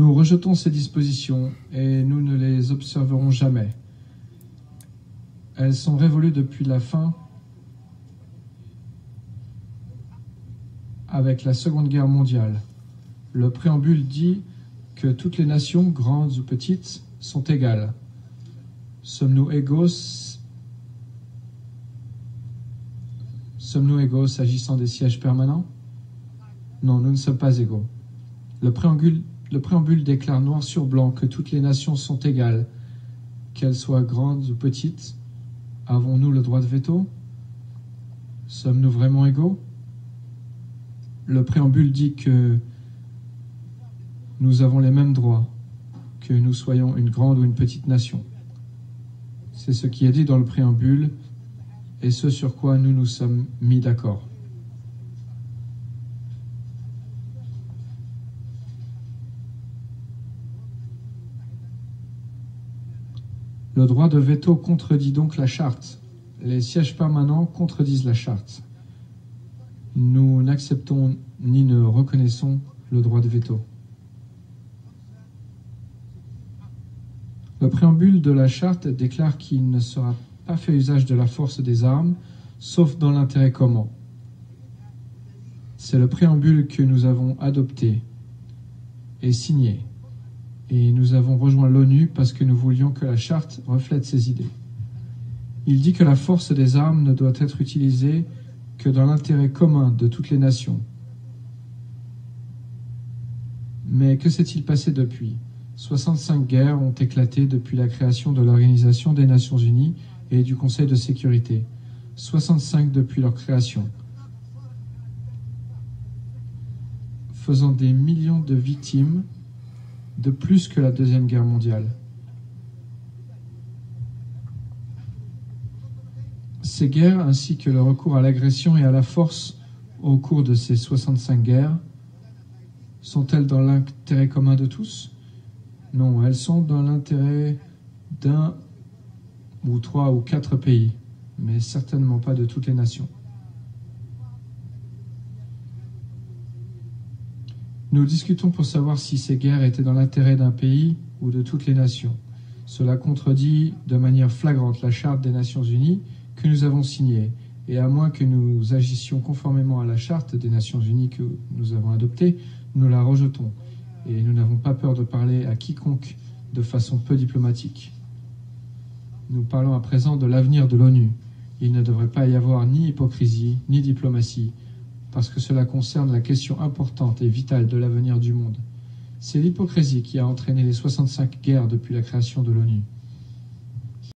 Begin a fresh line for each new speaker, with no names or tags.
Nous rejetons ces dispositions et nous ne les observerons jamais. Elles sont révolues depuis la fin avec la Seconde Guerre mondiale. Le préambule dit que toutes les nations, grandes ou petites, sont égales. Sommes-nous égaux s'agissant des sièges permanents? Non, nous ne sommes pas égaux. Le préambule déclare noir sur blanc que toutes les nations sont égales, qu'elles soient grandes ou petites. Avons-nous le droit de veto? Sommes-nous vraiment égaux? Le préambule dit que nous avons les mêmes droits, que nous soyons une grande ou une petite nation. C'est ce qui est dit dans le préambule et ce sur quoi nous nous sommes mis d'accord. Le droit de veto contredit donc la charte. Les sièges permanents contredisent la charte. Nous n'acceptons ni ne reconnaissons le droit de veto. Le préambule de la charte déclare qu'il ne sera pas fait usage de la force des armes, sauf dans l'intérêt commun. C'est le préambule que nous avons adopté et signé. Et nous avons rejoint l'ONU parce que nous voulions que la charte reflète ces idées. Il dit que la force des armes ne doit être utilisée que dans l'intérêt commun de toutes les nations. Mais que s'est-il passé depuis? 65 guerres ont éclaté depuis la création de l'Organisation des Nations Unies et du Conseil de sécurité. 65 depuis leur création, faisant des millions de victimes, de plus que la Deuxième Guerre mondiale. Ces guerres, ainsi que le recours à l'agression et à la force au cours de ces 65 guerres, sont-elles dans l'intérêt commun de tous? Non, elles sont dans l'intérêt d'un ou 3 ou 4 pays, mais certainement pas de toutes les nations. Nous discutons pour savoir si ces guerres étaient dans l'intérêt d'un pays ou de toutes les nations. Cela contredit de manière flagrante la Charte des Nations Unies que nous avons signée, et à moins que nous agissions conformément à la Charte des Nations Unies que nous avons adoptée, nous la rejetons, et nous n'avons pas peur de parler à quiconque de façon peu diplomatique. Nous parlons à présent de l'avenir de l'ONU. Il ne devrait pas y avoir ni hypocrisie, ni diplomatie, parce que cela concerne la question importante et vitale de l'avenir du monde. C'est l'hypocrisie qui a entraîné les 65 guerres depuis la création de l'ONU.